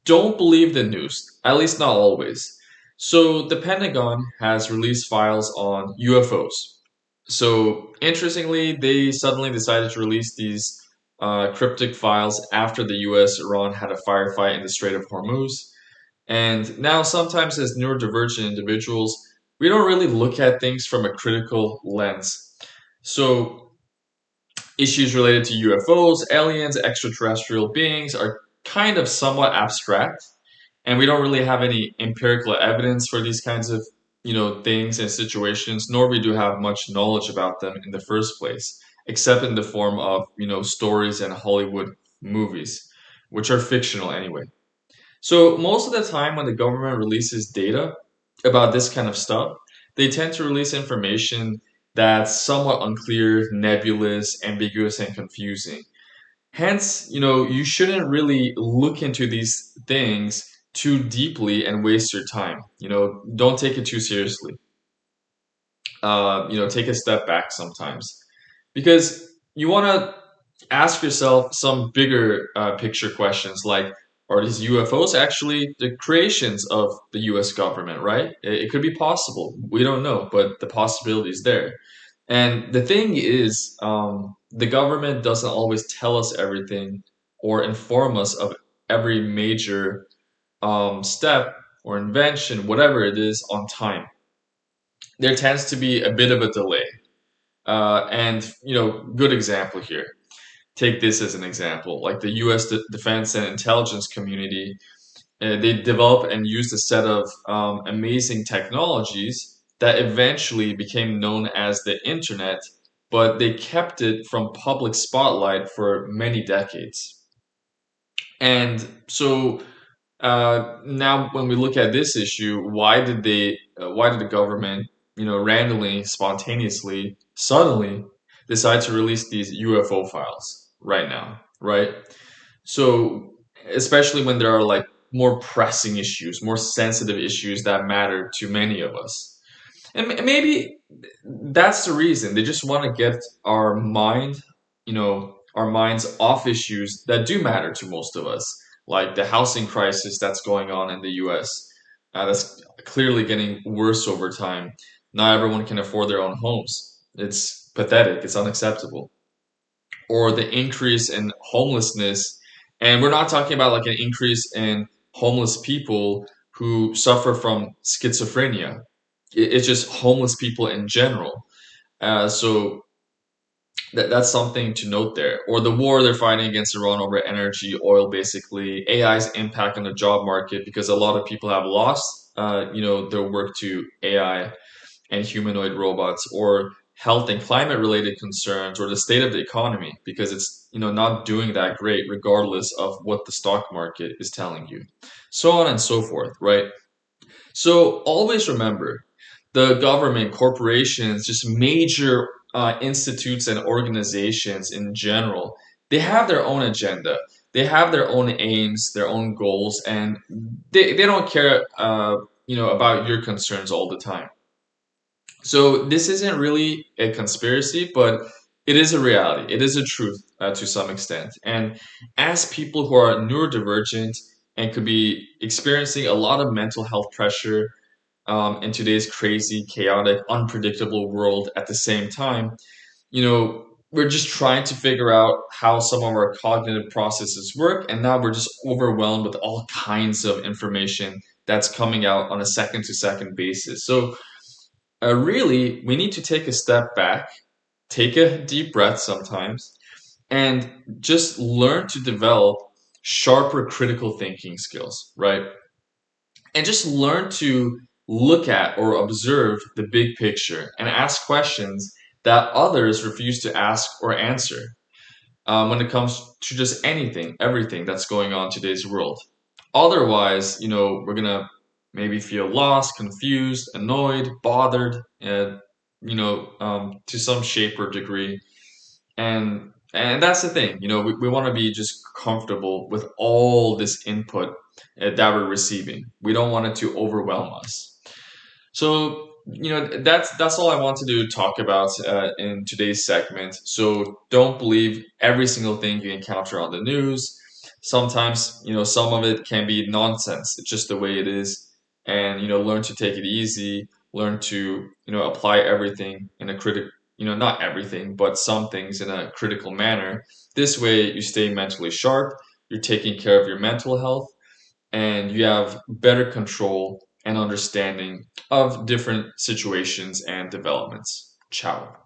don't believe the news, at least not always. So the Pentagon has released files on UFOs. So interestingly, they suddenly decided to release these cryptic files after the US Iran had a firefight in the Strait of Hormuz. And now, sometimes as neurodivergent individuals, we don't really look at things from a critical lens. So, issues related to UFOs, aliens, extraterrestrial beings are kind of somewhat abstract, and we don't really have any empirical evidence for these kinds of things and situations, nor we do have much knowledge about them in the first place, except in the form of stories and Hollywood movies, which are fictional anyway. So most of the time when the government releases data about this kind of stuff, they tend to release information that's somewhat unclear, nebulous, ambiguous, and confusing. Hence, you shouldn't really look into these things too deeply and waste your time. Don't take it too seriously. Take a step back sometimes because you want to ask yourself some bigger picture questions like, are these UFOs actually the creations of the US government, right? It could be possible. We don't know, but the possibility is there. And the thing is, the government doesn't always tell us everything or inform us of every major step or invention, whatever it is, on time. There tends to be a bit of a delay. Good example here. Take this as an example. Like the U.S. defense and intelligence community, they developed and used a set of amazing technologies that eventually became known as the internet, but they kept it from public spotlight for many decades. And so now, when we look at this issue, why did the government, randomly, spontaneously, suddenly decide to release these UFO files right now, right? So, especially when there are like more pressing issues, more sensitive issues that matter to many of us. And maybe that's the reason. They just want to get our minds off issues that do matter to most of us, like the housing crisis that's going on in the US. That's clearly getting worse over time. Not everyone can afford their own homes. It's pathetic, it's unacceptable. Or the increase in homelessness. And we're not talking about like an increase in homeless people who suffer from schizophrenia. It's just homeless people in general. So that's something to note there. Or the war they're fighting against Iran over energy, oil, basically. AI's impact on the job market because a lot of people have lost, their work to AI and humanoid robots, or health and climate related concerns, or the state of the economy because it's not doing that great regardless of what the stock market is telling you, so on and so forth, right? So always remember, the government, corporations, just major institutes and organizations in general, they have their own agenda. They have their own aims, their own goals, and they don't care, about your concerns all the time. So this isn't really a conspiracy, but it is a reality. It is a truth to some extent. And as people who are neurodivergent and could be experiencing a lot of mental health pressure in today's crazy, chaotic, unpredictable world at the same time, we're just trying to figure out how some of our cognitive processes work. And now we're just overwhelmed with all kinds of information that's coming out on a second to second basis. So really, we need to take a step back, take a deep breath sometimes, and just learn to develop sharper critical thinking skills, right? And just learn to look at or observe the big picture and ask questions that others refuse to ask or answer when it comes to just anything, everything that's going on in today's world. Otherwise, we're gonna maybe feel lost, confused, annoyed, bothered, to some shape or degree. And that's the thing, we want to be just comfortable with all this input that we're receiving. We don't want it to overwhelm us. So, that's all I wanted to talk about in today's segment. So don't believe every single thing you encounter on the news. Sometimes, some of it can be nonsense. It's just the way it is. And, learn to take it easy, learn to, apply everything in a not everything, but some things in a critical manner. This way you stay mentally sharp, you're taking care of your mental health, and you have better control and understanding of different situations and developments. Ciao.